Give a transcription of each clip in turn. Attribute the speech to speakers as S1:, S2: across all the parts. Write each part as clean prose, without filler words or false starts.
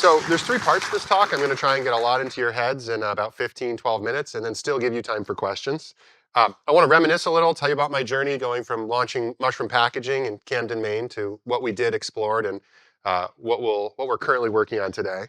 S1: So there's three parts to this talk. I'm going to try and get a lot into your heads in about 15, 12 minutes, and then still give you time for questions. I want to reminisce a little, tell you about my journey going from launching mushroom packaging in Camden, Maine, to what we did, explored, and what we're currently working on today.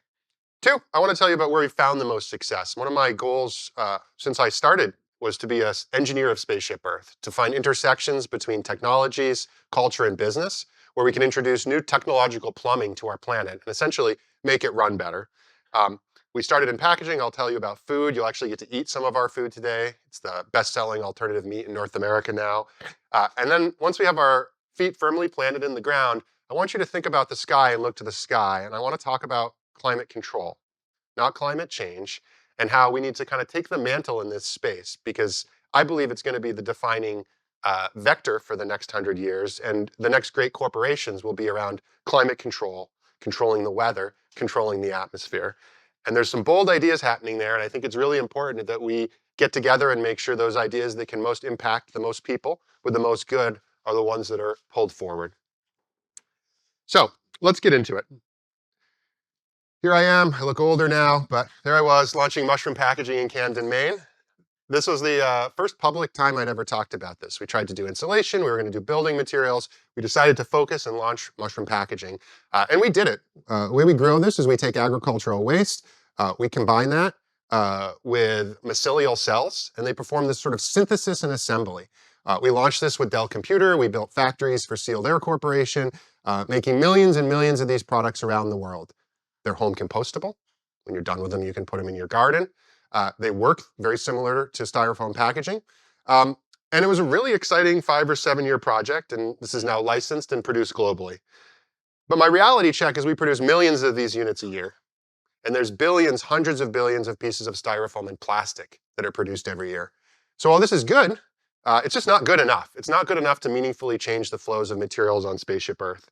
S1: Two, I want to tell you about where we found the most success. One of my goals since I started was to be an engineer of Spaceship Earth, to find intersections between technologies, culture, and business, where we can introduce new technological plumbing to our planet and essentially make it run better. We started in packaging. I'll tell you about food. You'll actually get to eat some of our food today. It's the best-selling alternative meat in North America now. And then once we have our feet firmly planted in the ground, I want you to think about the sky and look to the sky. And I want to talk about climate control, not climate change, and how we need to kind of take the mantle in this space, because I believe it's going to be the defining vector for the next 100 years. And the next great corporations will be around climate control, controlling the weather, controlling the atmosphere. And there's some bold ideas happening there, and I think it's really important that we get together and make sure those ideas that can most impact the most people with the most good are the ones that are pulled forward. So let's get into it. Here I am. I look older now, but there I was launching mushroom packaging in Camden, Maine. This was the first public time I'd ever talked about this. We tried to do insulation. We were going to do building materials. We decided to focus and launch mushroom packaging. And we did it. The way we grow this is we take agricultural waste. We combine that with mycelial cells, and they perform this sort of synthesis and assembly. We launched this with Dell Computer. We built factories for Sealed Air Corporation, making millions and millions of these products around the world. They're home compostable. When you're done with them, you can put them in your garden. They work very similar to styrofoam packaging. And it was a really exciting 5 or 7 year project, and this is now licensed and produced globally. But my reality check is we produce millions of these units a year. And there's billions, hundreds of billions of pieces of styrofoam and plastic that are produced every year. So while this is good, it's just not good enough. It's not good enough to meaningfully change the flows of materials on Spaceship Earth.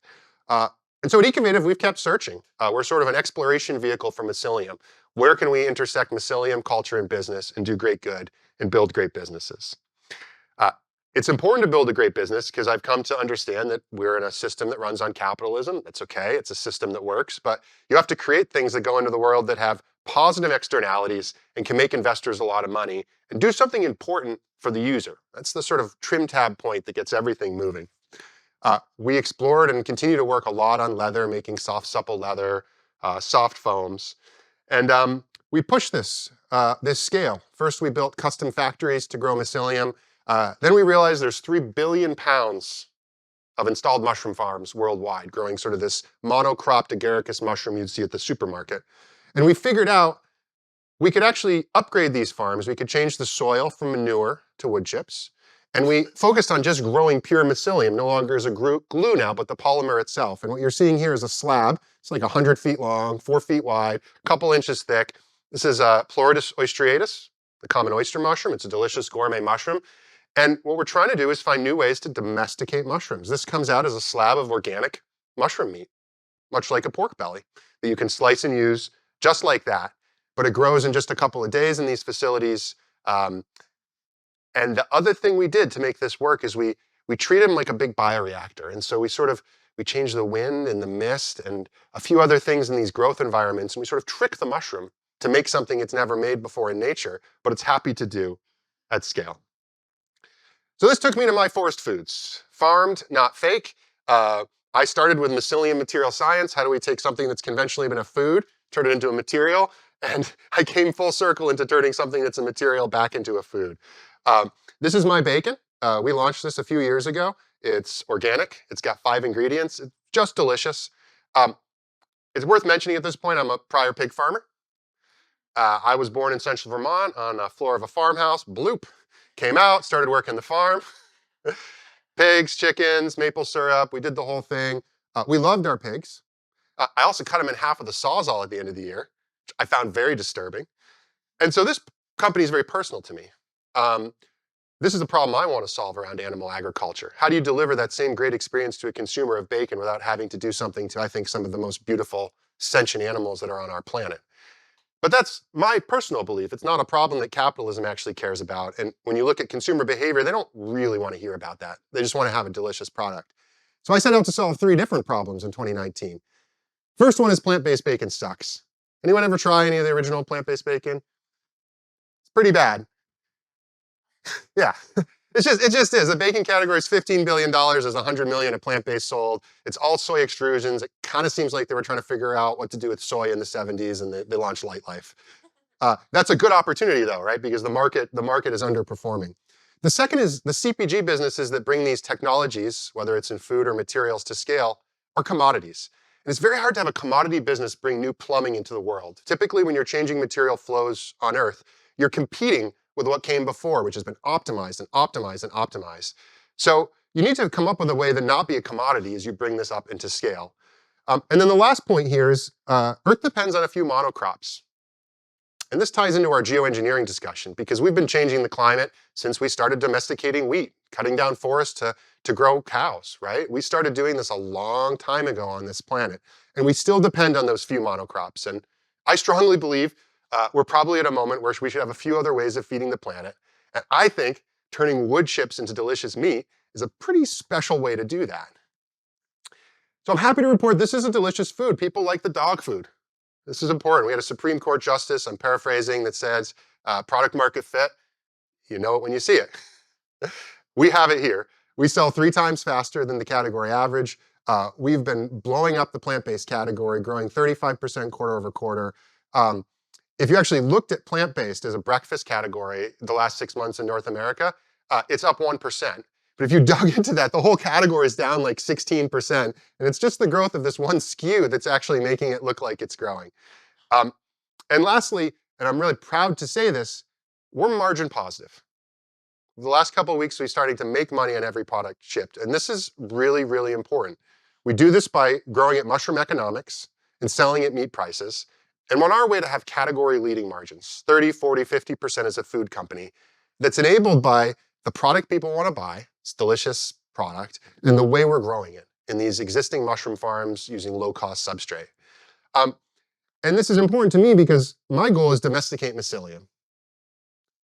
S1: And so at Ecovative, we've kept searching. We're sort of an exploration vehicle for Mycelium. Where can we intersect Mycelium, culture, and business and do great good and build great businesses? It's important to build a great business because I've come to understand that we're in a system that runs on capitalism. That's okay. It's a system that works. But you have to create things that go into the world that have positive externalities and can make investors a lot of money and do something important for the user. That's the sort of trim tab point that gets everything moving. We explored and continue to work a lot on leather, making soft, supple leather, soft foams. And we pushed this scale. First, we built custom factories to grow mycelium. Then we realized there's 3 billion pounds of installed mushroom farms worldwide, growing sort of this monocropped agaricus mushroom you'd see at the supermarket. And we figured out we could actually upgrade these farms. We could change the soil from manure to wood chips. And we focused on just growing pure mycelium, no longer as a glue now, but the polymer itself. And what you're seeing here is a slab. It's like 100 feet long, 4 feet wide, a couple inches thick. This is Chloridus ostriatus, the common oyster mushroom. It's a delicious gourmet mushroom. And what we're trying to do is find new ways to domesticate mushrooms. This comes out as a slab of organic mushroom meat, much like a pork belly, that you can slice and use just like that. But it grows in just a couple of days in these facilities. And the other thing we did to make this work is we treated them like a big bioreactor. And so we changed the wind and the mist and a few other things in these growth environments. And we sort of trick the mushroom to make something it's never made before in nature, but it's happy to do at scale. So this took me to my forest foods. Farmed, not fake. I started with mycelium material science. How do we take something that's conventionally been a food, turn it into a material? And I came full circle into turning something that's a material back into a food. This is my bacon. We launched this a few years ago. It's organic. It's got 5 ingredients. It's just delicious. It's worth mentioning at this point, I'm a prior pig farmer. I was born in central Vermont on a floor of a farmhouse. Bloop. Came out, started working the farm. Pigs, chickens, maple syrup. We did the whole thing. We loved our pigs. I also cut them in half with a Sawzall at the end of the year, which I found very disturbing. And so this company is very personal to me. This is the problem I want to solve around animal agriculture. How do you deliver that same great experience to a consumer of bacon without having to do something to, I think, some of the most beautiful sentient animals that are on our planet? But that's my personal belief. It's not a problem that capitalism actually cares about. And when you look at consumer behavior, they don't really want to hear about that. They just want to have a delicious product. So I set out to solve 3 different problems in 2019. First one is plant-based bacon sucks. Anyone ever try any of the original plant-based bacon? It's pretty bad. Yeah. It just is. The bacon category is $15 billion. There's $100 million of plant-based sold. It's all soy extrusions. It kind of seems like they were trying to figure out what to do with soy in the 70s, and they launched Light Life. That's a good opportunity, though, right? Because the market is underperforming. The second is the CPG businesses that bring these technologies, whether it's in food or materials to scale, are commodities. And it's very hard to have a commodity business bring new plumbing into the world. Typically, when you're changing material flows on Earth, you're competing with what came before, which has been optimized and optimized and optimized. So you need to come up with a way to not be a commodity as you bring this up into scale. And then the last point here is Earth depends on a few monocrops. And this ties into our geoengineering discussion because we've been changing the climate since we started domesticating wheat, cutting down forests to grow cows, right? We started doing this a long time ago on this planet, and we still depend on those few monocrops. And I strongly believe we're probably at a moment where we should have a few other ways of feeding the planet. And I think turning wood chips into delicious meat is a pretty special way to do that. So I'm happy to report this is a delicious food. People like the dog food. This is important. We had a Supreme Court justice, I'm paraphrasing, that says product market fit, you know it when you see it. We have it here. We sell 3 times faster than the category average. We've been blowing up the plant-based category, growing 35% quarter over quarter. If you actually looked at plant-based as a breakfast category the last 6 months in North America, it's up 1%. But if you dug into that, the whole category is down like 16%. And it's just the growth of this one SKU that's actually making it look like it's growing. And lastly, and I'm really proud to say this, we're margin positive. The last couple of weeks, we started to make money on every product shipped. And this is really, really important. We do this by growing at mushroom economics and selling at meat prices. And we're on our way to have category leading margins, 30, 40, 50% as a food company, that's enabled by the product people want to buy, it's delicious product, and the way we're growing it in these existing mushroom farms using low-cost substrate. And this is important to me because my goal is domesticate mycelium.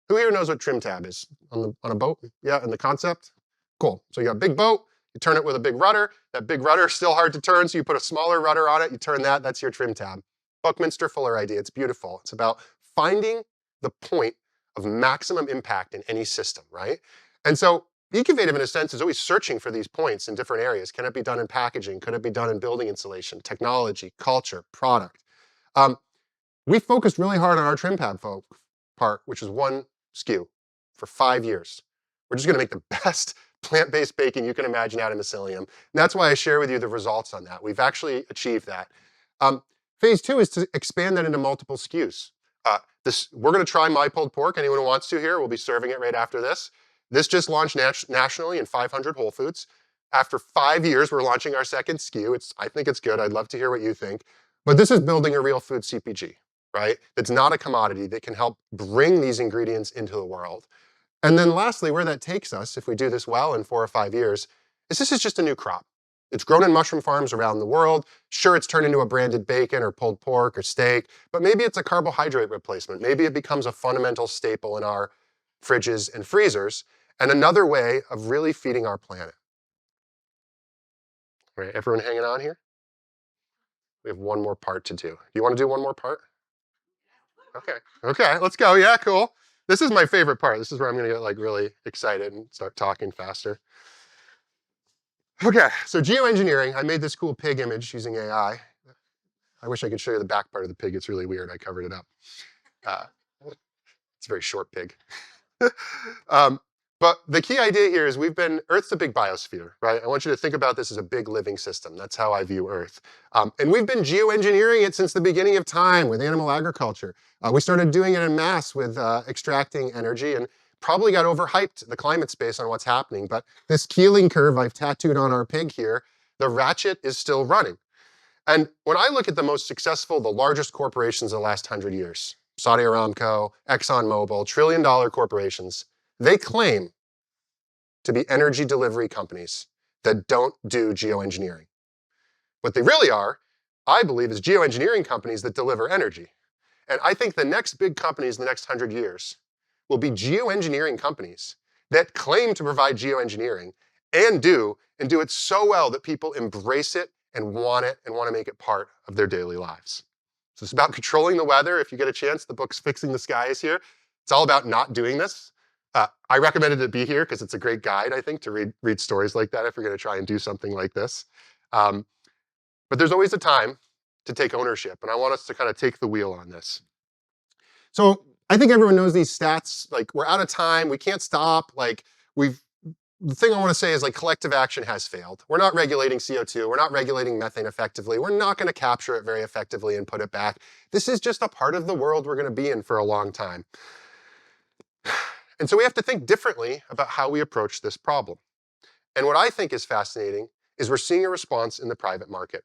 S1: Who here knows what trim tab is on a boat? Yeah, and the concept? Cool. So you got a big boat, you turn it with a big rudder. That big rudder is still hard to turn, so you put a smaller rudder on it, you turn that, that's your trim tab. Buckminster Fuller idea, it's beautiful. It's about finding the point of maximum impact in any system, right? And so Ecovative, in a sense, is always searching for these points in different areas. Can it be done in packaging? Could it be done in building insulation, technology, culture, product? We focused really hard on our trim tab part, which is one SKU, for 5 years. We're just going to make the best plant-based bacon you can imagine out of mycelium. And that's why I share with you the results on that. We've actually achieved that. Phase 2 is to expand that into multiple SKUs. We're going to try my pulled pork. Anyone who wants to here, we'll be serving it right after this. This just launched nationally in 500 Whole Foods. After 5 years, we're launching our second SKU. I think it's good. I'd love to hear what you think. But this is building a real food CPG, right? That's not a commodity that can help bring these ingredients into the world. And then lastly, where that takes us, if we do this well in 4 or 5 years, is this is just a new crop. It's grown in mushroom farms around the world. Sure, it's turned into a branded bacon or pulled pork or steak, but maybe it's a carbohydrate replacement. Maybe it becomes a fundamental staple in our fridges and freezers, and another way of really feeding our planet. All right, everyone hanging on here? We have one more part to do. Do you want to do one more part? Okay, let's go. Yeah, cool. This is my favorite part. This is where I'm going to get like really excited and start talking faster. Okay, so geoengineering. I made this cool pig image using AI. I wish I could show you the back part of the pig. It's really weird. I covered it up. It's a very short pig. But the key idea here is Earth's a big biosphere, right? I want you to think about this as a big living system. That's how I view Earth. And we've been geoengineering it since the beginning of time with animal agriculture. We started doing it en masse with extracting energy and probably got overhyped, the climate space, on what's happening. But this Keeling curve I've tattooed on our pig here, the ratchet is still running. And when I look at the most successful, the largest corporations of the last 100 years, Saudi Aramco, ExxonMobil, trillion-dollar corporations, they claim to be energy delivery companies that don't do geoengineering. What they really are, I believe, is geoengineering companies that deliver energy. And I think the next big companies in the next 100 years will be geoengineering companies that claim to provide geoengineering and do it so well that people embrace it and want it and want to make it part of their daily lives. So it's about controlling the weather. If you get a chance, the book's Fixing the Sky is here. It's all about not doing this. I recommended it be here because it's a great guide, I think, to read stories like that if you're going to try and do something like this. But there's always a time to take ownership, and I want us to kind of take the wheel on this. So I think everyone knows these stats. Like, we're out of time. We can't stop. Like, the thing I want to say is, like, collective action has failed. We're not regulating CO2. We're not regulating methane effectively. We're not going to capture it very effectively and put it back. This is just a part of the world we're going to be in for a long time. And so we have to think differently about how we approach this problem. And what I think is fascinating is we're seeing a response in the private market.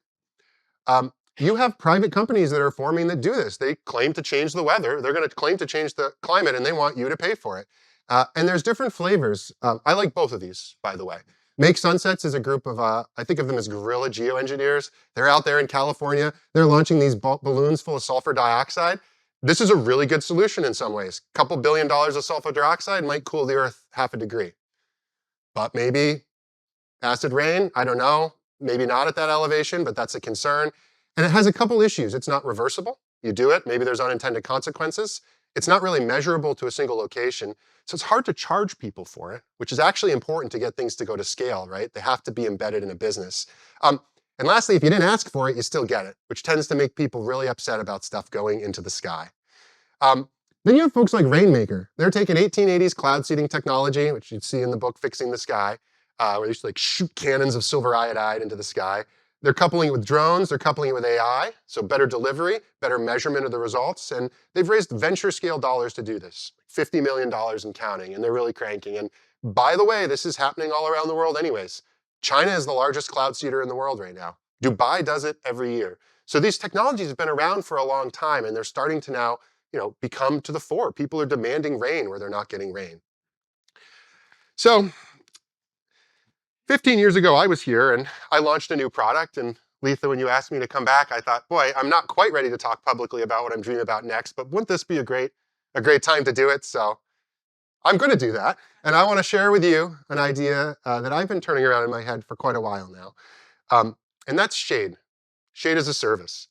S1: You have private companies that are forming that do this. They claim to change the weather. They're going to claim to change the climate, and they want you to pay for it. And there's different flavors. I like both of these, by the way. Make Sunsets is a group of, I think of them as guerrilla geoengineers. They're out there in California. They're launching these balloons full of sulfur dioxide. This is a really good solution in some ways. A couple $1 billion of sulfur dioxide might cool the Earth 0.5 degrees. But maybe acid rain, I don't know. Maybe not at that elevation, but that's a concern. And it has a couple issues. It's not reversible. You do it, maybe there's unintended consequences. It's not really measurable to a single location. So it's hard to charge people for it, which is actually important to get things to go to scale, right? They have to be embedded in a business. And lastly, if you didn't ask for it, you still get it, which tends to make people really upset about stuff going into the sky. Then you have folks like Rainmaker. They're taking 1880s cloud seeding technology, which you'd see in the book Fixing the Sky, where they used to like shoot cannons of silver iodide into the sky. They're coupling it with drones. They're coupling it with AI, so better delivery, better measurement of the results. And they've raised venture scale dollars to do this, $50 million and counting, and they're really cranking. And by the way, this is happening all around the world anyways. China is the largest cloud seeder in the world right now. Dubai does it every year. So these technologies have been around for a long time, and they're starting to now, become to the fore. People are demanding rain where they're not getting rain. So 15 years ago, I was here, and I launched a new product. And Letha, when you asked me to come back, I thought, boy, I'm not quite ready to talk publicly about what I'm dreaming about next, but wouldn't this be a great time to do it? So I'm going to do that. And I want to share with you an idea that I've been turning around in my head for quite a while now. And that's shade. Shade as a service.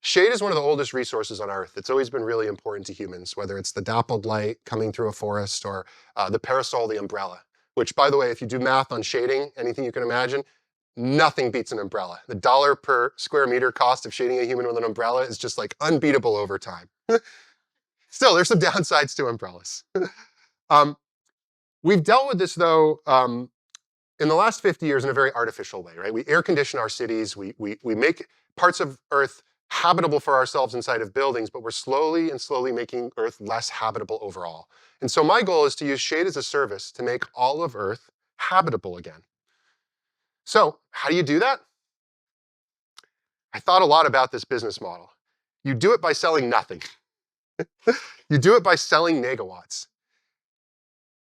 S1: Shade is one of the oldest resources on Earth. It's always been really important to humans, whether it's the dappled light coming through a forest or the parasol, the umbrella, which, by the way, if you do math on shading, anything you can imagine, nothing beats an umbrella. The dollar per square meter cost of shading a human with an umbrella is just like unbeatable over time. Still, there's some downsides to umbrellas. We've dealt with this, though, in the last 50 years in a very artificial way, right? We air condition our cities. We make parts of Earth habitable for ourselves inside of buildings, but we're slowly making Earth less habitable overall. And so my goal is to use shade as a service to make all of Earth habitable again. So how do you do that? I thought a lot about this business model. You do it by selling nothing. You do it by selling megawatts.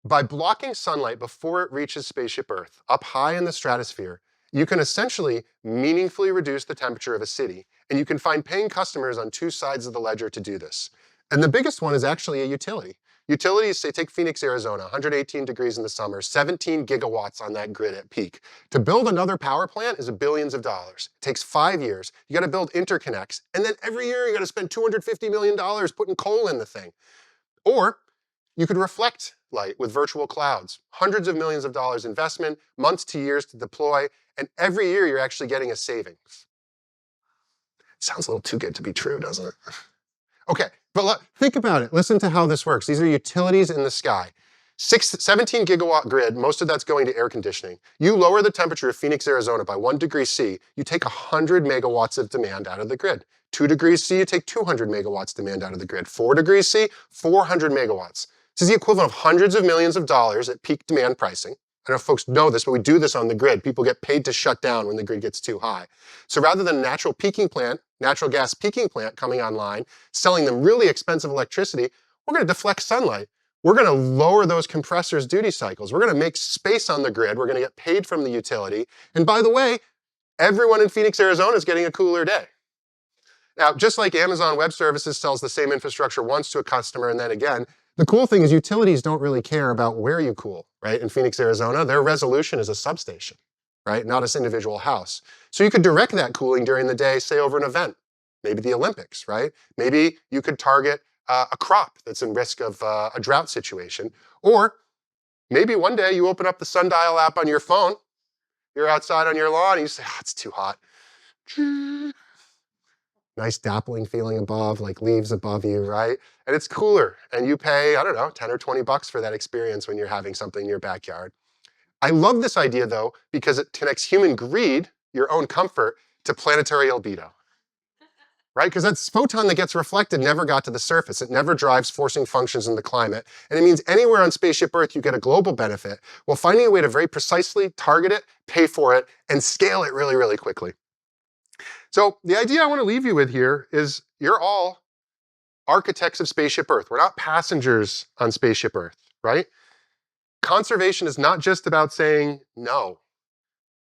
S1: By blocking sunlight before it reaches Spaceship Earth, up high in the stratosphere, you can essentially meaningfully reduce the temperature of a city, and you can find paying customers on two sides of the ledger to do this. And the biggest one is actually a utility. Utilities, say, take Phoenix, Arizona, 118 degrees in the summer, 17 gigawatts on that grid at peak. To build another power plant is billions of dollars. It takes 5 years. You got to build interconnects, and then every year you got to spend $250 million putting coal in the thing. Or you could reflect light with virtual clouds. Hundreds of millions of dollars investment, months to years to deploy, and every year you're actually getting a savings. Sounds a little too good to be true, doesn't it? Okay, but think about it. Listen to how this works. These are utilities in the sky. 17 gigawatt grid, most of that's going to air conditioning. You lower the temperature of Phoenix, Arizona by 1 degree C, you take 100 megawatts of demand out of the grid. 2 degrees C, you take 200 megawatts demand out of the grid. 4 degrees C, 400 megawatts. This is the equivalent of hundreds of millions of dollars at peak demand pricing. I don't know if folks know this, but we do this on the grid. People get paid to shut down when the grid gets too high. So rather than a natural gas peaking plant coming online, selling them really expensive electricity, we're going to deflect sunlight. We're going to lower those compressors' duty cycles. We're going to make space on the grid. We're going to get paid from the utility. And by the way, everyone in Phoenix, Arizona is getting a cooler day. Now, just like Amazon Web Services sells the same infrastructure once to a customer and then again, the cool thing is utilities don't really care about where you cool, right? In Phoenix, Arizona, their resolution is a substation, right? Not as individual house. So you could direct that cooling during the day, say over an event, maybe the Olympics, right? Maybe you could target a crop that's in risk of a drought situation. Or maybe one day you open up the sundial app on your phone, you're outside on your lawn, and you say, oh, it's too hot. Nice dappling feeling above, like leaves above you, right? And it's cooler, and you pay, I don't know, 10 or 20 bucks for that experience when you're having something in your backyard. I love this idea, though, because it connects human greed, your own comfort, to planetary albedo, right? Because that photon that gets reflected never got to the surface. It never drives forcing functions in the climate. And it means anywhere on Spaceship Earth, you get a global benefit while finding a way to very precisely target it, pay for it, and scale it really, really quickly. So the idea I want to leave you with here is you're all architects of Spaceship Earth. We're not passengers on Spaceship Earth, right? Conservation is not just about saying no.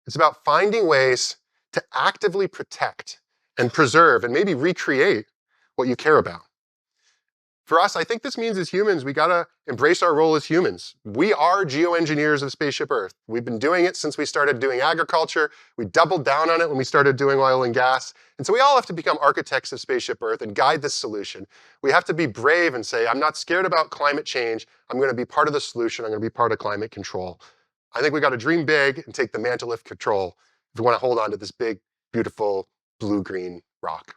S1: It's about finding ways to actively protect and preserve and maybe recreate what you care about. For us, I think this means as humans, we gotta embrace our role as humans. We are geoengineers of Spaceship Earth. We've been doing it since we started doing agriculture. We doubled down on it when we started doing oil and gas. And so we all have to become architects of Spaceship Earth and guide this solution. We have to be brave and say, I'm not scared about climate change. I'm gonna be part of the solution. I'm gonna be part of climate control. I think we gotta dream big and take the mantle of control if we wanna hold on to this big, beautiful, blue-green rock.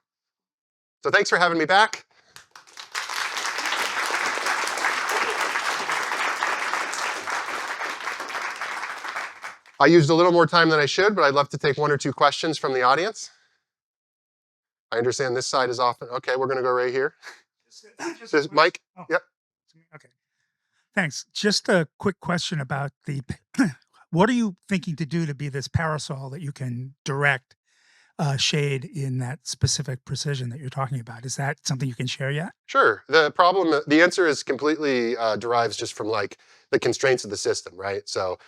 S1: So thanks for having me back. I used a little more time than I should, but I'd love to take one or two questions from the audience. I understand this side is often, okay, we're gonna go right here. Says Mike,
S2: oh,
S1: yep.
S2: Okay, thanks. Just a quick question about the, what are you thinking to do to be this parasol that you can direct shade in that specific precision that you're talking about? Is that something you can share yet?
S1: Sure, the answer is completely derives just from like the constraints of the system, right? So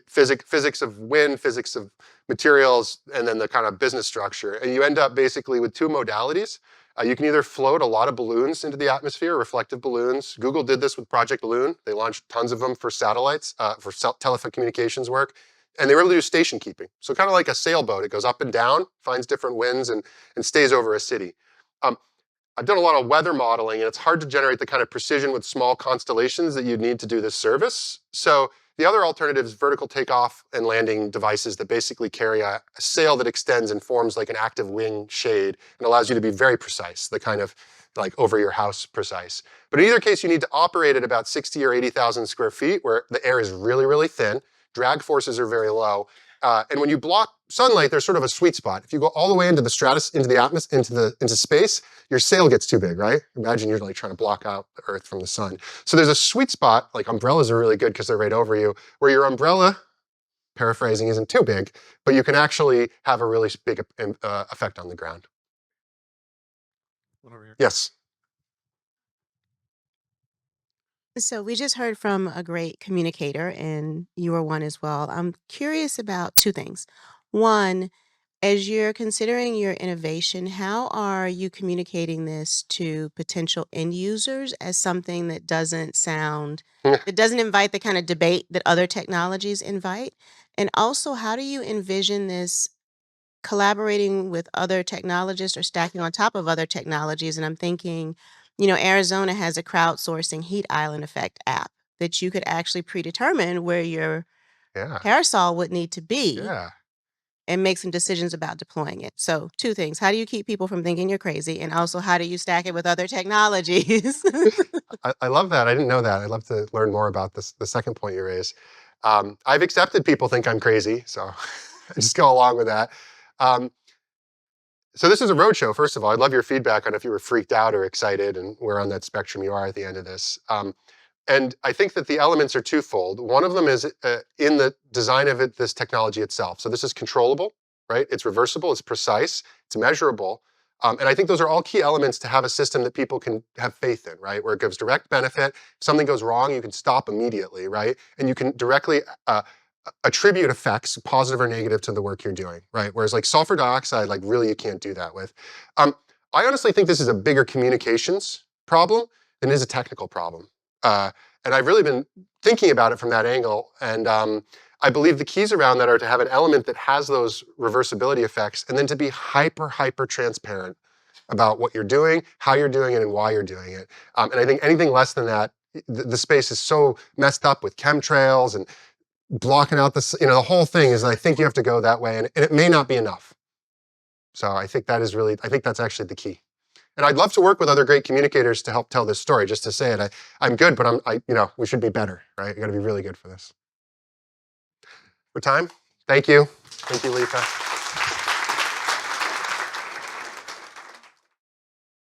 S1: physics of wind, physics of materials, and then the kind of business structure. And you end up basically with two modalities. You can either float a lot of balloons into the atmosphere, reflective balloons. Google did this with Project Loon. They launched tons of them for satellites, for telephone communications work. And they were able to do station keeping. So kind of like a sailboat. It goes up and down, finds different winds, and stays over a city. I've done a lot of weather modeling, and it's hard to generate the kind of precision with small constellations that you'd need to do this service. So the other alternative is vertical takeoff and landing devices that basically carry a sail that extends and forms like an active wing shade and allows you to be very precise, the kind of like over your house precise. But in either case, you need to operate at about 60 or 80,000 square feet where the air is really, really thin, drag forces are very low, and when you block sunlight, there's sort of a sweet spot. If you go all the way into the stratus, into the atmosphere, into space, your sail gets too big, right? Imagine you're like trying to block out the Earth from the sun. So there's a sweet spot, like umbrellas are really good because they're right over you, where your umbrella, paraphrasing, isn't too big, but you can actually have a really big effect on the ground. Yes.
S3: So we just heard from a great communicator, and you are one as well. I'm curious about two things. One, as you're considering your innovation, how are you communicating this to potential end users as something that doesn't invite the kind of debate that other technologies invite? And also, how do you envision this collaborating with other technologists or stacking on top of other technologies? And I'm thinking, Arizona has a crowdsourcing heat island effect app that you could actually predetermine where your
S1: Yeah.
S3: parasol would need to be
S1: Yeah.
S3: and make some decisions about deploying it. So, two things. How do you keep people from thinking you're crazy? And also, how do you stack it with other technologies?
S1: I love that. I didn't know that. I'd love to learn more about this, the second point you raised. I've accepted people think I'm crazy, so I just go along with that. So this is a roadshow, first of all. I'd love your feedback on if you were freaked out or excited and where on that spectrum you are at the end of this. And I think that the elements are twofold. One of them is in the design of it, this technology itself. So this is controllable, right? It's reversible, it's precise, it's measurable. And I think those are all key elements to have a system that people can have faith in, right? Where it gives direct benefit. If something goes wrong, you can stop immediately, right? And you can directly attribute effects, positive or negative, to the work you're doing, right? Whereas like sulfur dioxide, like really you can't do that with. I honestly think this is a bigger communications problem than it is a technical problem. And I've really been thinking about it from that angle. And I believe the keys around that are to have an element that has those reversibility effects, and then to be hyper transparent about what you're doing, how you're doing it, and why you're doing it. And I think anything less than that, the space is so messed up with chemtrails and blocking out the whole thing is, I think you have to go that way, and it may not be enough. So I think that is really, I think that's actually the key. And I'd love to work with other great communicators to help tell this story. Just to say it, I'm good, but we should be better, right? You got to be really good for this. For time, thank you, Lisa.